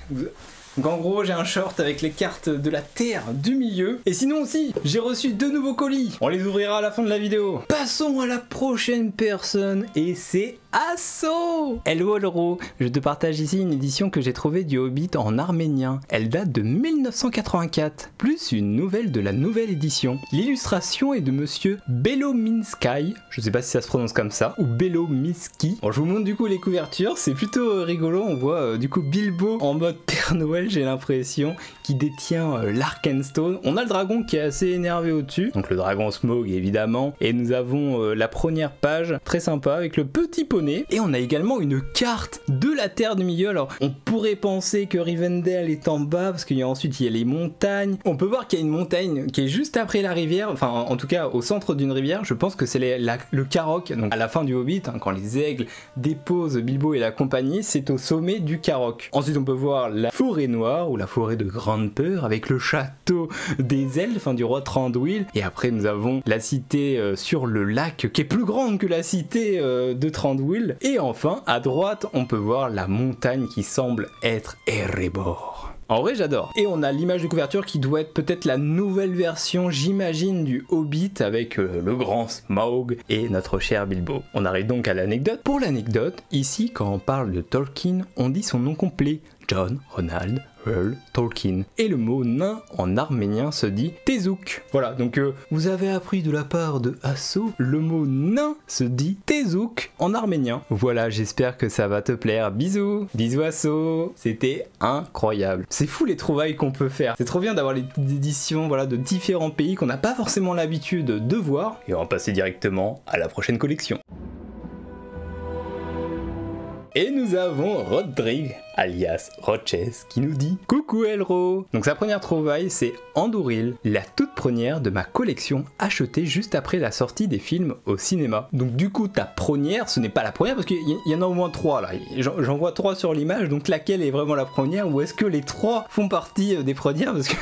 Donc en gros j'ai un short avec les cartes de la Terre du milieu. Et sinon aussi j'ai reçu 2 nouveaux colis. On les ouvrira à la fin de la vidéo. Passons à la prochaine personne et c'est Asso. Hello Hello, je te partage ici une édition que j'ai trouvée du Hobbit en arménien. Elle date de 1984, plus une nouvelle de la nouvelle édition. L'illustration est de monsieur Belominski, je sais pas si ça se prononce comme ça, ou Belominski. Bon, je vous montre du coup les couvertures, c'est plutôt rigolo, on voit du coup Bilbo en mode Père Noël, j'ai l'impression, qui détient l'Arkenstone. On a le dragon qui est assez énervé au-dessus, donc le dragon Smaug évidemment, et nous avons la première page, très sympa, avec le petit poney. Et on a également une carte de la Terre du Milieu. Alors on pourrait penser que Rivendell est en bas parce qu'il y a ensuite il y a les montagnes. On peut voir qu'il y a une montagne qui est juste après la rivière, enfin en tout cas au centre d'une rivière. Je pense que c'est le Carrock, donc à la fin du Hobbit, hein, quand les aigles déposent Bilbo et la compagnie, c'est au sommet du Carrock. Ensuite on peut voir la forêt noire ou la forêt de grande peur avec le château des elfes, enfin, du roi Thranduil. Et après nous avons la cité sur le lac qui est plus grande que la cité de Thranduil. Et enfin, à droite, on peut voir la montagne qui semble être Erebor. En vrai, j'adore. Et on a l'image de couverture qui doit être peut-être la nouvelle version, j'imagine, du Hobbit avec le grand Smaug et notre cher Bilbo. On arrive donc à l'anecdote. Pour l'anecdote, ici, quand on parle de Tolkien, on dit son nom complet. John Ronald Reuel Tolkien. Et le mot nain en arménien se dit Tezuk. Voilà, donc vous avez appris de la part de Asso, le mot nain se dit Tezuk en arménien. Voilà, j'espère que ça va te plaire. Bisous, bisous Asso, c'était incroyable. C'est fou les trouvailles qu'on peut faire. C'est trop bien d'avoir les éditions voilà, de différents pays qu'on n'a pas forcément l'habitude de voir. Et on va passer directement à la prochaine collection. Et nous avons Rodrigue, alias Roches, qui nous dit « Coucou Elro !» Donc sa première trouvaille, c'est Andúril, la toute première de ma collection achetée juste après la sortie des films au cinéma. Donc du coup, ta première, ce n'est pas la première, parce qu'il y en a au moins 3 là. J'en vois 3 sur l'image, donc laquelle est vraiment la première, ou est-ce que les 3 font partie des premières? Parce que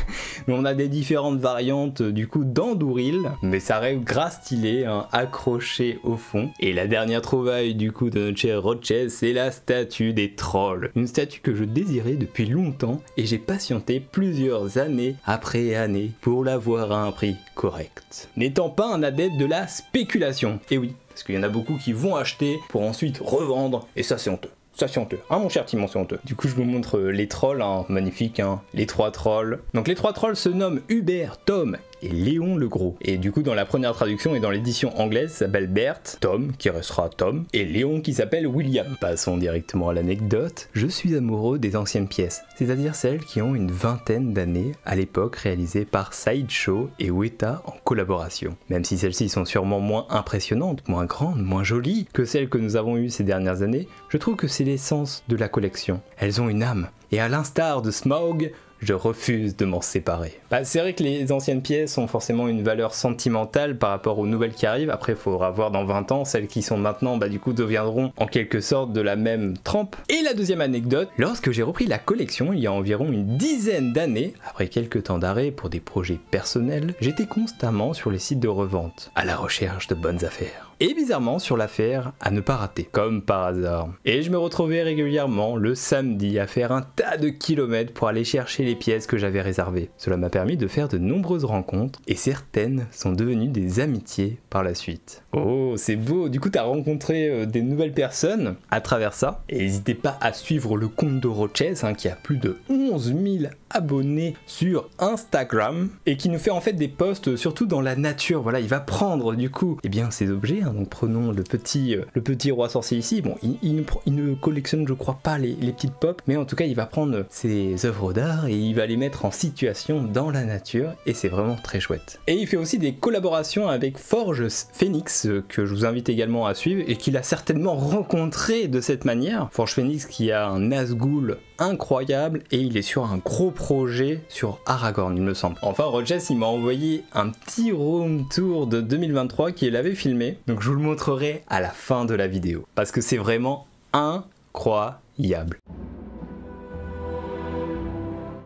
on a des différentes variantes du coup d'Andúril, mais ça reste grave stylé, hein, accroché au fond. Et la dernière trouvaille du coup de notre cher Roches, c'est la statue des trolls. Une statue que je désirais depuis longtemps et j'ai patienté plusieurs années après années pour l'avoir à un prix correct. N'étant pas un adepte de la spéculation. Et oui, parce qu'il y en a beaucoup qui vont acheter pour ensuite revendre et ça c'est honteux. Ça c'est honteux, hein mon cher Timon, c'est honteux. Du coup je vous montre les trolls, hein, magnifiques, hein, les 3 trolls. Donc les 3 trolls se nomment Hubert, Tom et Léon le Gros. Et du coup dans la première traduction et dans l'édition anglaise ça s'appelle Bert, Tom qui restera Tom, et Léon qui s'appelle William. Passons directement à l'anecdote. Je suis amoureux des anciennes pièces, c'est-à-dire celles qui ont une vingtaine d'années, à l'époque réalisées par Sideshow et Weta en collaboration. Même si celles-ci sont sûrement moins impressionnantes, moins grandes, moins jolies que celles que nous avons eues ces dernières années, je trouve que c'est l'essence de la collection. Elles ont une âme, et à l'instar de Smaug, je refuse de m'en séparer. C'est vrai que les anciennes pièces ont forcément une valeur sentimentale par rapport aux nouvelles qui arrivent. Après, il faudra voir dans 20 ans, celles qui sont maintenant, du coup, deviendront en quelque sorte de la même trempe. Et la deuxième anecdote, lorsque j'ai repris la collection il y a environ une dizaine d'années, après quelques temps d'arrêt pour des projets personnels, j'étais constamment sur les sites de revente, à la recherche de bonnes affaires. Et bizarrement sur l'affaire à ne pas rater, comme par hasard. Et je me retrouvais régulièrement le samedi à faire un tas de kilomètres pour aller chercher les pièces que j'avais réservées. Cela m'a permis de faire de nombreuses rencontres et certaines sont devenues des amitiés par la suite. Oh, c'est beau, du coup t'as rencontré des nouvelles personnes à travers ça. Et n'hésitez pas à suivre le compte de Roches qui a plus de 11 000 abonnés sur Instagram et qui nous fait en fait des posts surtout dans la nature. Voilà, il va prendre du coup ces objets. Donc prenons le petit roi sorcier ici. Bon, il ne collectionne je crois pas les petites pop, mais en tout cas il va prendre ses œuvres d'art et il va les mettre en situation dans la nature et c'est vraiment très chouette. Et il fait aussi des collaborations avec Forge Phoenix que je vous invite également à suivre et qu'il a certainement rencontré de cette manière. Forge Phoenix qui a un Nazgûl incroyable et il est sur un gros projet sur Aragorn il me semble. Enfin Roches il m'a envoyé un petit room tour de 2023 qu'il avait filmé, donc je vous le montrerai à la fin de la vidéo parce que c'est vraiment incroyable.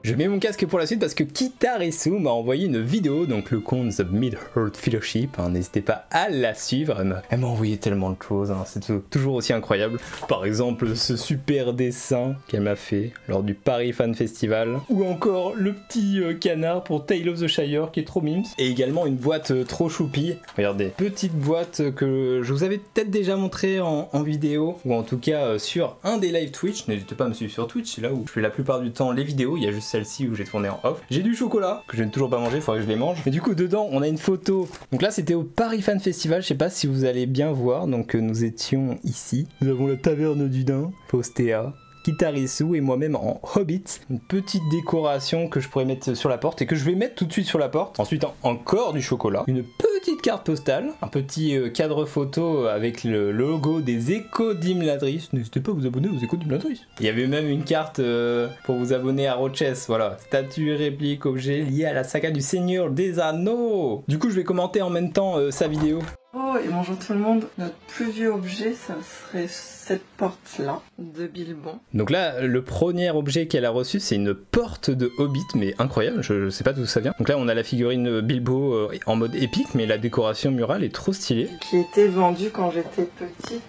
Je mets mon casque pour la suite parce que Kitarisu m'a envoyé une vidéo, donc le compte The Mid-Earth Fellowship, n'hésitez pas à la suivre, elle m'a envoyé tellement de choses, c'est toujours aussi incroyable. Par exemple ce super dessin qu'elle m'a fait lors du Paris Fan Festival, ou encore le petit canard pour Tale of the Shire qui est trop mimes, et également une boîte trop choupie, regardez, petite boîte que je vous avais peut-être déjà montré en vidéo, ou en tout cas sur un des live Twitch, n'hésitez pas à me suivre sur Twitch, c'est là où je fais la plupart du temps les vidéos, il y a juste celle-ci où j'ai tourné en off. J'ai du chocolat que je n'ai toujours pas mangé, il faudrait que je les mange. Et du coup dedans on a une photo. Donc là c'était au Paris Fan Festival, je sais pas si vous allez bien voir. Donc nous étions ici. Nous avons la taverne du Dain, Postea, Kitarisu et moi-même en Hobbit. Une petite décoration que je pourrais mettre sur la porte et que je vais mettre tout de suite sur la porte. Ensuite encore du chocolat, une petite carte postale, un petit cadre photo avec le logo des Échos d'Imladris. N'hésitez pas à vous abonner aux Échos d'Imladris. Il y avait même une carte pour vous abonner à Roches, voilà. Statue, réplique, objet lié à la saga du Seigneur des Anneaux. Du coup je vais commenter en même temps sa vidéo. Oh, et bonjour tout le monde. Notre plus vieux objet, ça serait cette porte-là, de Bilbon. Donc là, le premier objet qu'elle a reçu, c'est une porte de Hobbit, mais incroyable, je sais pas d'où ça vient. Donc là, on a la figurine Bilbo en mode épique, mais la décoration murale est trop stylée. Qui était vendue quand j'étais petite.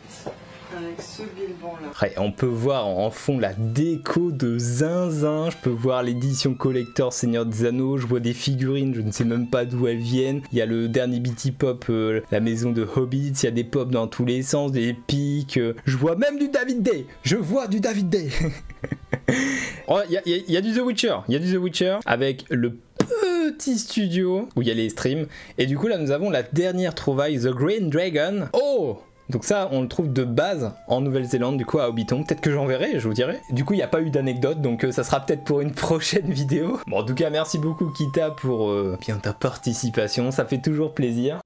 Avec ce Bilbon là. Ouais, on peut voir en fond la déco de zinzin, je peux voir l'édition collector Seigneur des Anneaux, je vois des figurines, je ne sais même pas d'où elles viennent. Il y a le dernier Bitty Pop, la maison de Hobbit, il y a des pops dans tous les sens, des pics, je vois même du David Day. Je vois du David Day. Oh, il y a du The Witcher, il y a du The Witcher avec le petit studio où il y a les streams. Et du coup là nous avons la dernière trouvaille, The Green Dragon. Oh! Donc ça, on le trouve de base en Nouvelle-Zélande, du coup à Hobbiton. Peut-être que j'enverrai, je vous dirai. Du coup, il n'y a pas eu d'anecdote, donc ça sera peut-être pour une prochaine vidéo. Bon, en tout cas, merci beaucoup Kita pour bien ta participation, ça fait toujours plaisir.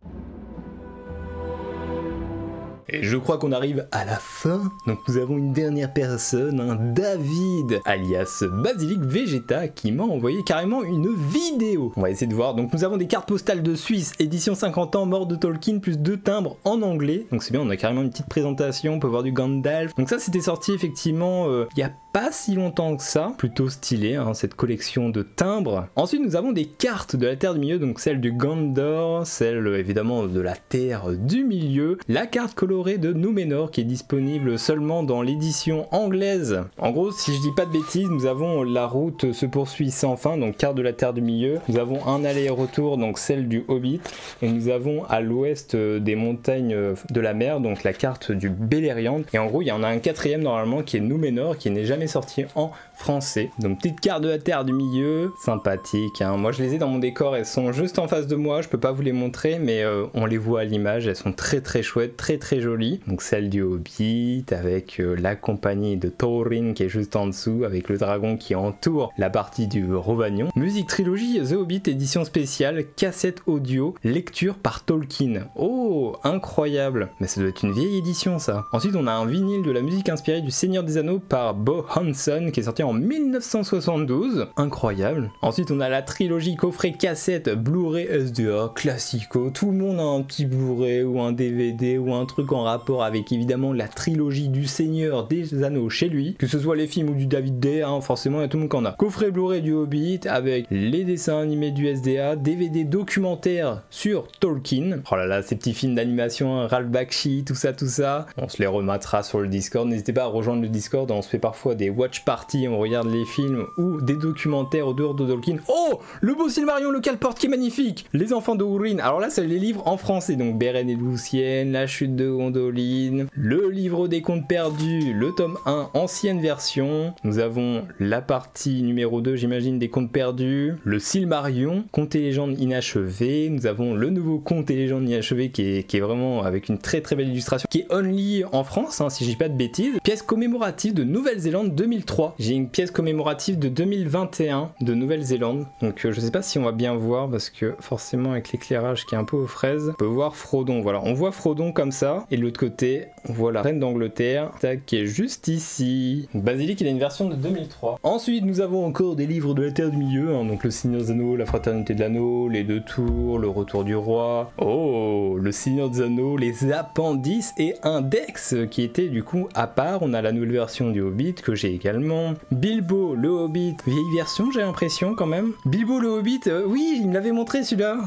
Et je crois qu'on arrive à la fin. Donc nous avons une dernière personne, David, alias Basilic Vegeta, qui m'a envoyé carrément une vidéo. On va essayer de voir. Donc nous avons des cartes postales de Suisse, édition 50 ans, mort de Tolkien, plus 2 timbres en anglais. Donc c'est bien, on a carrément une petite présentation, on peut voir du Gandalf. Donc ça c'était sorti effectivement il y a pas si longtemps que ça. Plutôt stylé, cette collection de timbres. Ensuite nous avons des cartes de la Terre du Milieu, donc celle du Gondor, celle évidemment de la Terre du Milieu, la carte colorée de Númenor qui est disponible seulement dans l'édition anglaise. En gros, si je dis pas de bêtises, nous avons la route se poursuit sans fin, donc carte de la Terre du Milieu. Nous avons un aller-retour, donc celle du Hobbit, et nous avons à l'ouest des montagnes de la mer, donc la carte du Beleriand. Et en gros, il y en a un quatrième normalement qui est Númenor, qui n'est jamais jamais sorti en français. Donc petite carte de la Terre du Milieu, sympathique, hein. Moi je les ai dans mon décor, elles sont juste en face de moi, je peux pas vous les montrer, mais on les voit à l'image, elles sont très très chouettes, très très jolies. Donc celle du Hobbit, avec la compagnie de Thorin qui est juste en dessous, avec le dragon qui entoure la partie du Rovagnon. Musique trilogie The Hobbit édition spéciale, cassette audio, lecture par Tolkien. Oh, incroyable! Mais ça doit être une vieille édition ça. Ensuite on a un vinyle de la musique inspirée du Seigneur des Anneaux par Bo Hanson qui est sorti en 1972. Incroyable. Ensuite on a la trilogie coffret cassette Blu-ray SDA, classico. Tout le monde a un petit Blu-ray ou un DVD ou un truc en rapport avec évidemment la trilogie du Seigneur des Anneaux chez lui. Que ce soit les films ou du David Day, hein, forcément il y a tout le monde qui en a. Coffret Blu-ray du Hobbit avec les dessins animés du SDA, DVD documentaire sur Tolkien. Oh là là, ces petits films d'animation, hein, Ralph Bakshi, tout ça. On se les rematera sur le Discord. N'hésitez pas à rejoindre le Discord, on se fait parfois des watch parties, on regarde les films ou des documentaires au dehors de Tolkien. Oh, le beau Silmarillion, le Calporte qui est magnifique. Les enfants de Húrin. Alors là, c'est les livres en français, donc Beren et Luthien, La chute de Gondolin, le livre des contes perdus, le tome 1, ancienne version. Nous avons la partie numéro 2, j'imagine, des contes perdus, le Silmarillion, contes et légendes inachevés. Nous avons le nouveau conte et légendes inachevés qui est vraiment avec une très très belle illustration, qui est only en France, hein, si je dis pas de bêtises. Pièce commémorative de Nouvelle-Zélande 2003. J'ai une pièce commémorative de 2021 de Nouvelle-Zélande. Donc je sais pas si on va bien voir parce que forcément avec l'éclairage qui est un peu aux fraises, on peut voir Frodon. Voilà, on voit Frodon comme ça. Et de l'autre côté, on voit la reine d'Angleterre qui est juste ici. Donc, Basilic, il a une version de 2003. Ensuite, nous avons encore des livres de la Terre du Milieu, hein, donc le Seigneur des Anneaux, la Fraternité de l'Anneau, les Deux Tours, le Retour du Roi. Oh, le Seigneur des Anneaux, les appendices et index qui était du coup à part. On a la nouvelle version du Hobbit que j'ai également. Bilbo le Hobbit, vieille version j'ai l'impression quand même. Bilbo le Hobbit, oui il me l'avait montré celui-là.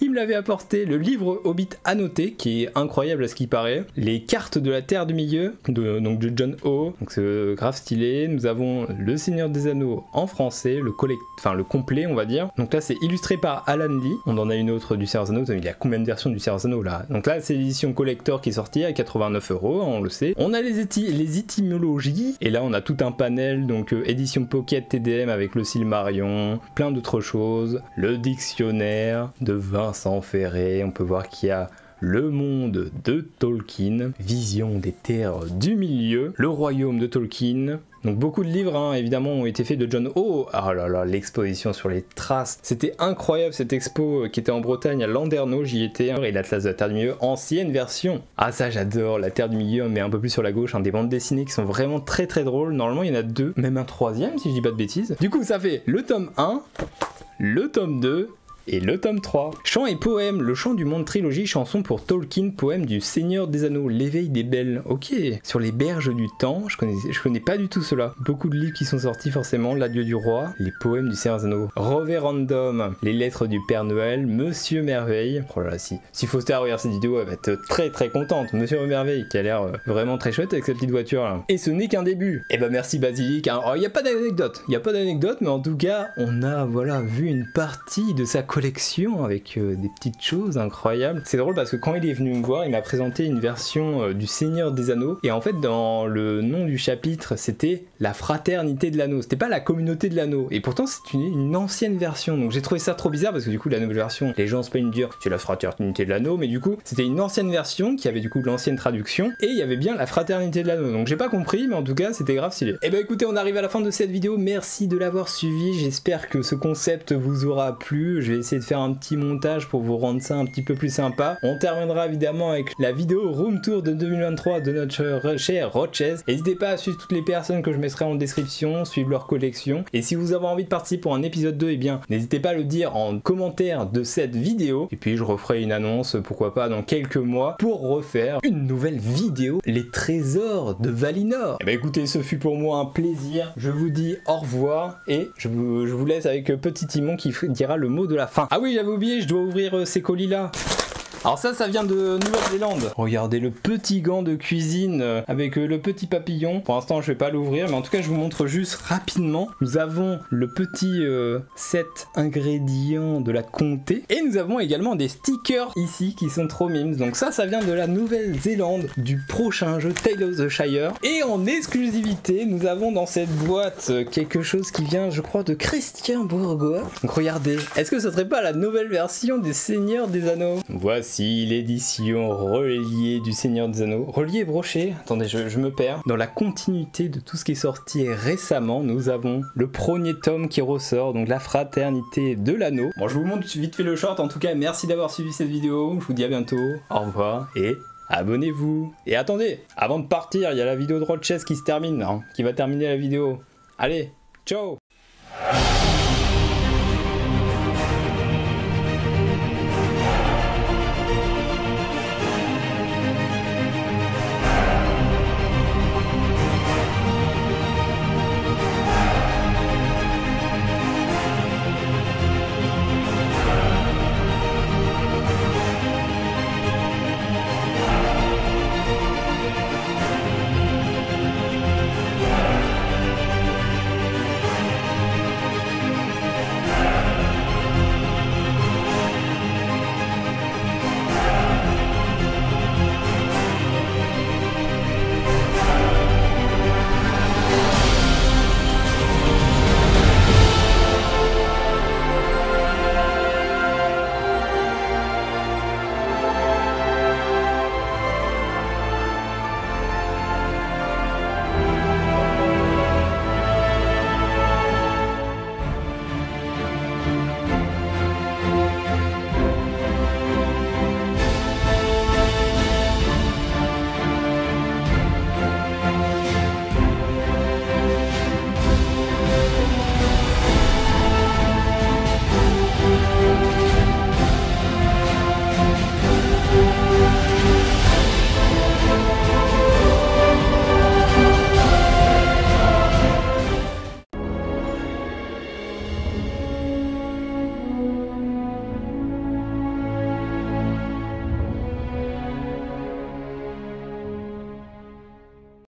Il me l'avait apporté, le livre Hobbit annoté qui est incroyable à ce qui paraît, les cartes de la Terre du Milieu donc de John O, donc c'est grave stylé. Nous avons le Seigneur des Anneaux en français, le complet on va dire. Donc là c'est illustré par Alan Lee. On en a une autre du Seigneur des Anneaux, il y a combien de versions du Seigneur des Anneaux là? Donc là c'est l'édition collector qui est sortie à 89 €, on le sait. On a les étymologies et là on a tout un panel, donc édition Pocket TDM avec le Silmarillion, plein d'autres choses, le dictionnaire de Vincent Ferré. On peut voir qu'il y a le monde de Tolkien, vision des terres du milieu, le royaume de Tolkien. Donc beaucoup de livres hein, évidemment ont été faits de John O. Ah là là, l'exposition sur les traces, c'était incroyable cette expo qui était en Bretagne à Landerneau, j'y étais, hein, et l'Atlas de la Terre du Milieu, ancienne version. Ah ça j'adore, la Terre du Milieu, mais un peu plus sur la gauche, hein, des bandes dessinées qui sont vraiment très très drôles. Normalement il y en a deux, même un troisième si je dis pas de bêtises. Du coup ça fait le tome 1, le tome 2, et le tome 3. Chants et poèmes, le chant du monde trilogie, chanson pour Tolkien, poème du Seigneur des Anneaux, l'éveil des belles. Ok, sur les berges du temps, je connais pas du tout cela. Beaucoup de livres qui sont sortis forcément, l'adieu du roi, les poèmes du Seigneur des Anneaux, Reverendum, les lettres du Père Noël, Monsieur Merveille. Oh là là, si Foster regarde cette vidéo, elle va être très très contente. Monsieur Merveille qui a l'air vraiment très chouette avec sa petite voiture là. Et ce n'est qu'un début. Et bah merci Basilic. Hein. Oh, y a pas d'anecdote, mais en tout cas, on a voilà vu une partie de sa collection avec des petites choses incroyables. C'est drôle parce que quand il est venu me voir, il m'a présenté une version du Seigneur des Anneaux et en fait dans le nom du chapitre c'était la Fraternité de l'Anneau, c'était pas la Communauté de l'Anneau et pourtant c'est une ancienne version, donc j'ai trouvé ça trop bizarre parce que du coup la nouvelle version, les gens se plaignent de dire c'est la Fraternité de l'Anneau, mais du coup c'était une ancienne version qui avait du coup l'ancienne traduction et il y avait bien la Fraternité de l'Anneau, donc j'ai pas compris mais en tout cas c'était grave stylé. Et bah écoutez, on arrive à la fin de cette vidéo, merci de l'avoir suivi, j'espère que ce concept vous aura plu, je vais essayer de faire un petit montage pour vous rendre ça un petit peu plus sympa. On terminera évidemment avec la vidéo Room Tour de 2023 de notre cher Roches. N'hésitez pas à suivre toutes les personnes que je mettrai en description, suivre leur collection. Et si vous avez envie de participer pour un épisode 2, eh bien n'hésitez pas à le dire en commentaire de cette vidéo. Et puis je referai une annonce, pourquoi pas dans quelques mois, pour refaire une nouvelle vidéo, les trésors de Valinor. Et bah écoutez, ce fut pour moi un plaisir. Je vous dis au revoir et je vous laisse avec Petit Timon qui dira le mot de la fin. Ah oui, j'avais oublié, je dois ouvrir ces colis là. Alors ça vient de Nouvelle-Zélande. Regardez le petit gant de cuisine avec le petit papillon. Pour l'instant, je vais pas l'ouvrir, mais en tout cas, je vous montre juste rapidement. Nous avons le petit set ingrédients de la comté. Et nous avons également des stickers ici qui sont trop mimes. Donc ça vient de la Nouvelle-Zélande, du prochain jeu Tales of the Shire. Et en exclusivité, nous avons dans cette boîte quelque chose qui vient, je crois, de Christian Bourgois. Donc regardez, est-ce que ce serait pas la nouvelle version des Seigneurs des Anneaux? Voici l'édition reliée du Seigneur des Anneaux. Reliée et brochée, attendez, je me perds. Dans la continuité de tout ce qui est sorti récemment, nous avons le premier tome qui ressort, donc la fraternité de l'anneau. Bon, je vous montre vite fait le short, en tout cas, merci d'avoir suivi cette vidéo. Je vous dis à bientôt, au revoir et abonnez-vous. Et attendez, avant de partir, il y a la vidéo de Road Chess qui se termine, hein, qui va terminer la vidéo. Allez, ciao!